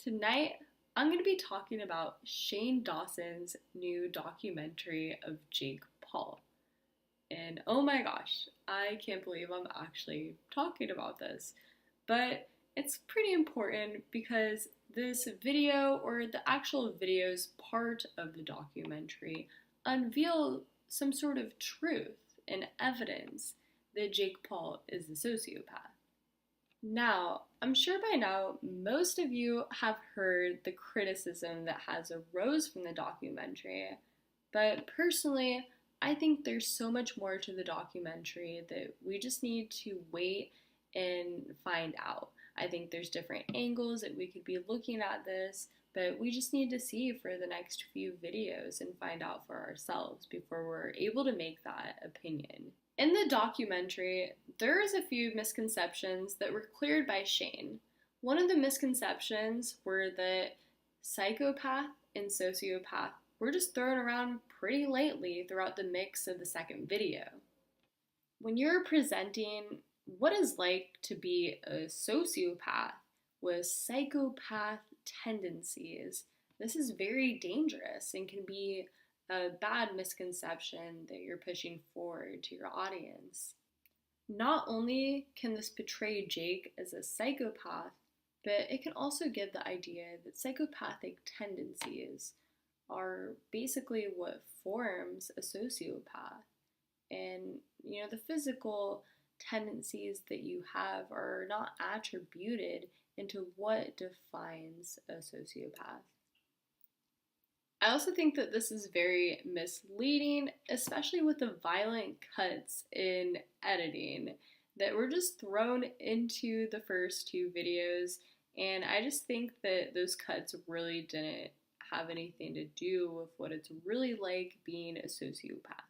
Tonight, I'm going to be talking about Shane Dawson's new documentary of Jake Paul. And oh my gosh, I can't believe I'm actually talking about this. But it's pretty important because this video, or the actual videos part of the documentary, unveil some sort of truth and evidence that Jake Paul is a sociopath. Now, I'm sure by now most of you have heard the criticism that has arose from the documentary, but personally, I think there's so much more to the documentary that we just need to wait and find out. I think there's different angles that we could be looking at this, but we just need to see for the next few videos and find out for ourselves before we're able to make that opinion. In the documentary, there's a few misconceptions that were cleared by Shane. One of the misconceptions were that psychopath and sociopath were just thrown around pretty lightly throughout the mix of the second video. When you're presenting what it's like to be a sociopath with psychopath tendencies, this is very dangerous and can be a bad misconception that you're pushing forward to your audience. Not only can this portray Jake as a psychopath, but it can also give the idea that psychopathic tendencies are basically what forms a sociopath. And, the physical tendencies that you have are not attributed into what defines a sociopath. I also think that this is very misleading, especially with the violent cuts in editing that were just thrown into the first two videos, and I just think that those cuts really didn't have anything to do with what it's really like being a sociopath.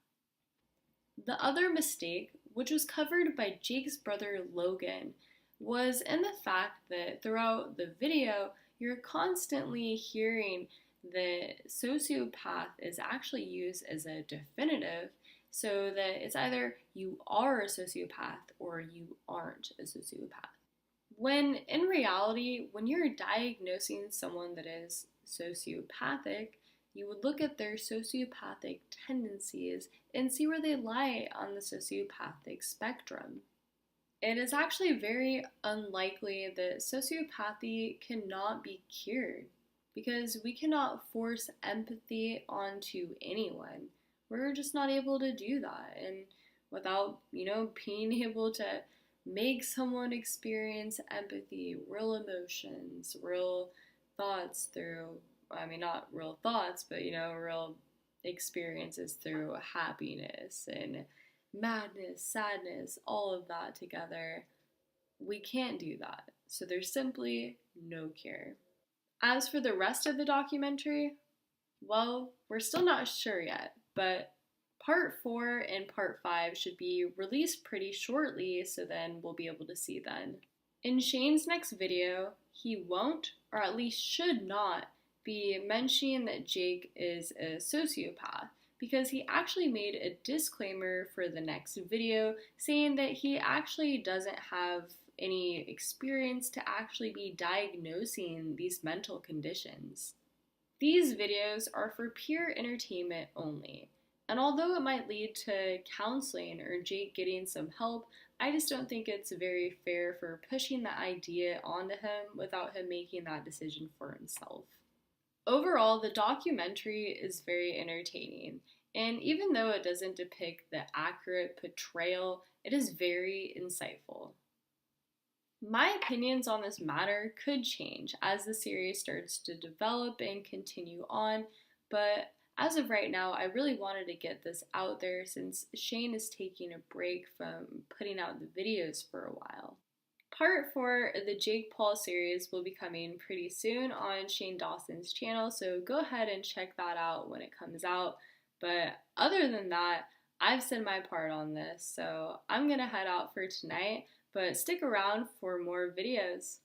The other mistake, which was covered by Jake's brother Logan, was in the fact that throughout the video, you're constantly hearing that sociopath is actually used as a definitive, so that it's either you are a sociopath or you aren't a sociopath. When in reality, when you're diagnosing someone that is sociopathic, you would look at their sociopathic tendencies and see where they lie on the sociopathic spectrum. It is actually very unlikely that sociopathy cannot be cured, because we cannot force empathy onto anyone. We're just not able to do that. And without, being able to make someone experience empathy, real emotions, real thoughts not real thoughts, but, real experiences through happiness and madness, sadness, all of that together, we can't do that. So there's simply no cure. As for the rest of the documentary, well, we're still not sure yet, but part 4 and part 5 should be released pretty shortly, so then we'll be able to see then. In Shane's next video, he won't, or at least should not, be mentioning that Jake is a sociopath, because he actually made a disclaimer for the next video saying that he actually doesn't have any experience to actually be diagnosing these mental conditions. These videos are for pure entertainment only, and although it might lead to counseling or Jake getting some help, I just don't think it's very fair for pushing the idea onto him without him making that decision for himself. Overall, the documentary is very entertaining, and even though it doesn't depict the accurate portrayal, it is very insightful. My opinions on this matter could change as the series starts to develop and continue on, but as of right now, I really wanted to get this out there since Shane is taking a break from putting out the videos for a while. Part 4 of the Jake Paul series will be coming pretty soon on Shane Dawson's channel, so go ahead and check that out when it comes out. But other than that, I've said my part on this, so I'm gonna head out for tonight, but stick around for more videos.